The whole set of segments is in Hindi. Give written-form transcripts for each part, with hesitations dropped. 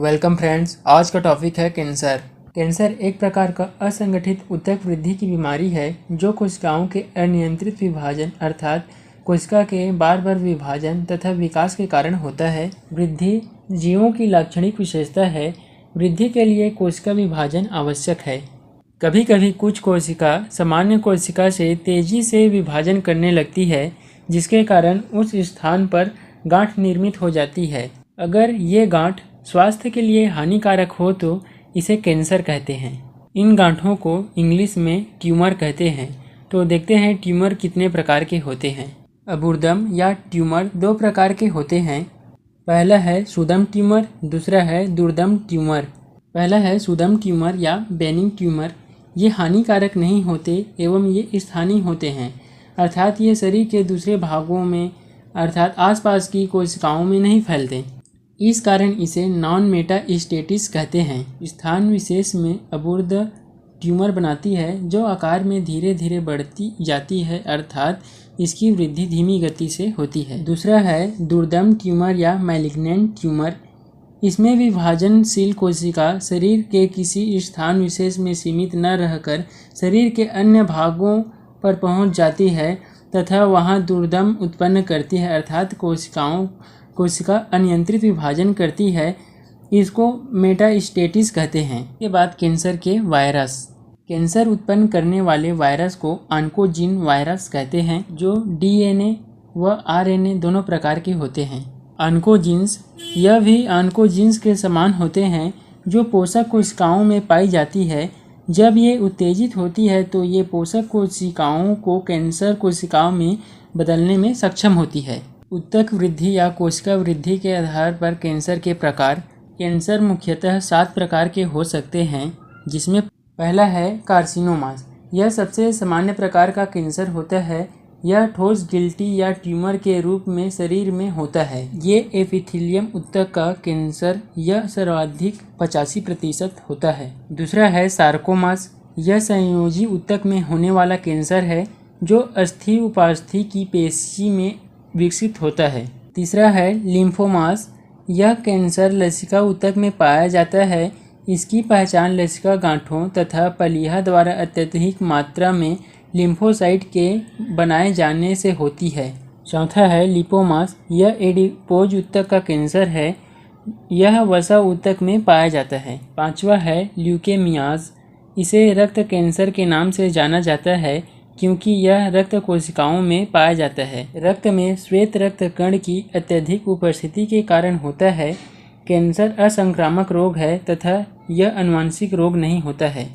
Welcome friends. आज का टॉपिक है कैंसर। कैंसर एक प्रकार का असंगठित ऊतक वृद्धि की बीमारी है जो कोशिकाओं के अनियंत्रित विभाजन अर्थात कोशिका के बार बार विभाजन तथा विकास के कारण होता है। वृद्धि जीवों की लाक्षणिक विशेषता है। वृद्धि के लिए कोशिका विभाजन आवश्यक है। कभी कभी कुछ कोशिका सामान्य कोशिका से तेजी से विभाजन करने लगती है, जिसके कारण उस स्थान पर गांठ निर्मित हो जाती है। अगर ये गांठ स्वास्थ्य के लिए हानिकारक हो तो इसे कैंसर कहते हैं। इन गांठों को इंग्लिश में ट्यूमर कहते हैं। तो देखते हैं ट्यूमर कितने प्रकार के होते हैं। अबूर्दम या ट्यूमर दो प्रकार के होते हैं। पहला है सुदम ट्यूमर, दूसरा है दुर्दम ट्यूमर। पहला है सुदम ट्यूमर या बेनिंग ट्यूमर। ये हानिकारक नहीं होते एवं ये स्थानीय होते हैं, अर्थात ये शरीर के दूसरे भागों में अर्थात आसपास की कोशिकाओं में नहीं फैलते। इस कारण इसे नॉन मेटास्टेटिस कहते हैं। स्थान विशेष में अबूर्द ट्यूमर बनाती है जो आकार में धीरे धीरे बढ़ती जाती है, अर्थात इसकी वृद्धि धीमी गति से होती है। दूसरा है दुर्दम ट्यूमर या मैलिग्नेंट ट्यूमर। इसमें विभाजनशील कोशिका शरीर के किसी स्थान विशेष में सीमित न रहकर शरीर के अन्य भागों पर पहुंच जाती है तथा वहां दुर्दम उत्पन्न करती है, अर्थात कोशिका अनियंत्रित विभाजन करती है। इसको मेटास्टेटिस कहते हैं। इसके बाद कैंसर के वायरस। कैंसर उत्पन्न करने वाले वायरस को ऑन्कोजीन वायरस कहते हैं, जो डीएनए व आरएनए दोनों प्रकार के होते हैं। ऑन्कोजीन्स यह भी ऑन्कोजीन्स के समान होते हैं जो पोषक कोशिकाओं में पाई जाती है। जब ये उत्तेजित होती है तो ये पोषक कोशिकाओं को कैंसर कोशिकाओं में बदलने में सक्षम होती है। ऊतक वृद्धि या कोशिका वृद्धि के आधार पर कैंसर के प्रकार। कैंसर मुख्यतः 7 प्रकार के हो सकते हैं, जिसमें पहला है कार्सिनोमास। यह सबसे सामान्य प्रकार का कैंसर होता है। यह ठोस गिल्टी या ट्यूमर के रूप में शरीर में होता है। ये एपिथेलियम ऊतक का कैंसर, यह सर्वाधिक 85% होता है। दूसरा है सार्कोमास। यह संयोजी ऊतक में होने वाला कैंसर है जो अस्थि उपास्थि की पेशी में विकसित होता है। तीसरा है लिम्फोमास। यह कैंसर लसिका ऊतक में पाया जाता है। इसकी पहचान लसिका गांठों तथा पलीहा द्वारा अत्यधिक मात्रा में लिम्फोसाइट के बनाए जाने से होती है। चौथा है लिपोमास। यह एडिपोज ऊतक का कैंसर है। यह वसा ऊतक में पाया जाता है। पांचवा है ल्यूकेमियाज। इसे रक्त कैंसर के नाम से जाना जाता है क्योंकि यह रक्त कोशिकाओं में पाया जाता है। रक्त में श्वेत रक्त कण की अत्यधिक उपस्थिति के कारण होता है। कैंसर असंक्रामक रोग है तथा यह आनुवंशिक रोग नहीं होता है।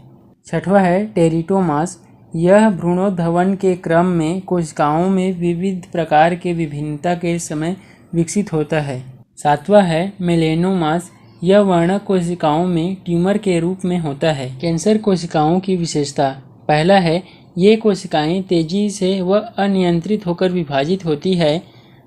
छठवां है टेरिटोमास। यह भ्रूणोद्भवन के क्रम में कोशिकाओं में विविध प्रकार के विभिन्नता के समय विकसित होता है। सातवां है मेलेनोमास। यह वर्णक कोशिकाओं में ट्यूमर के रूप में होता है। कैंसर कोशिकाओं की विशेषता। पहला है ये कोशिकाएं तेजी से व अनियंत्रित होकर विभाजित होती है।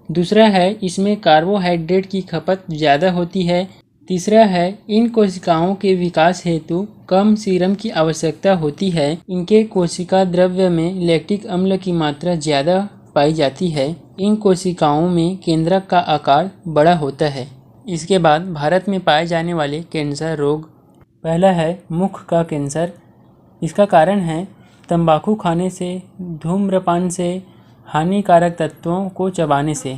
दूसरा है इसमें कार्बोहाइड्रेट की खपत ज़्यादा होती है। तीसरा है इन कोशिकाओं के विकास हेतु कम सीरम की आवश्यकता होती है। इनके कोशिका द्रव्य में लैक्टिक अम्ल की मात्रा ज़्यादा पाई जाती है। इन कोशिकाओं में केंद्रक का आकार बड़ा होता है। इसके बाद भारत में पाए जाने वाले कैंसर रोग। पहला है मुख का कैंसर। इसका कारण है तंबाकू खाने से, धूम्रपान से, हानिकारक तत्वों को चबाने से।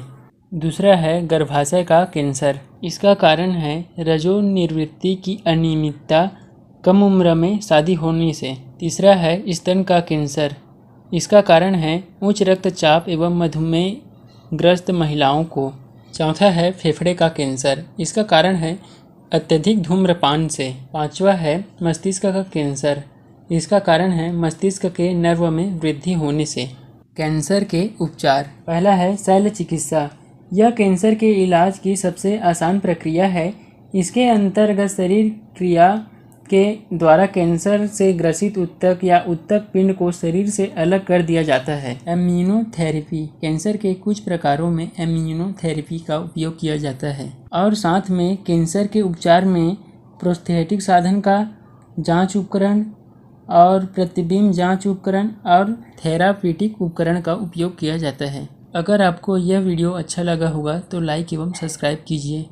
दूसरा है गर्भाशय का कैंसर। इसका कारण है रजोनिवृत्ति की अनियमितता, कम उम्र में शादी होने से। तीसरा है स्तन का कैंसर। इसका कारण है उच्च रक्तचाप एवं मधुमेह ग्रस्त महिलाओं को। चौथा है फेफड़े का कैंसर। इसका कारण है अत्यधिक धूम्रपान से। पांचवा है मस्तिष्क का कैंसर। इसका कारण है मस्तिष्क के नर्व में वृद्धि होने से। कैंसर के उपचार। पहला है शल्य चिकित्सा। यह कैंसर के इलाज की सबसे आसान प्रक्रिया है। इसके अंतर्गत शरीर क्रिया के द्वारा कैंसर से ग्रसित ऊतक या ऊतक पिंड को शरीर से अलग कर दिया जाता है। इम्यूनोथेरेपी। कैंसर के कुछ प्रकारों में इम्यूनोथेरेपी का उपयोग किया जाता है और साथ में कैंसर के उपचार में प्रोस्थेटिक साधन का जांच उपकरण और प्रतिबिंब जांच उपकरण और थेरापीटिक उपकरण का उपयोग किया जाता है। अगर आपको यह वीडियो अच्छा लगा होगा तो लाइक एवं सब्सक्राइब कीजिए।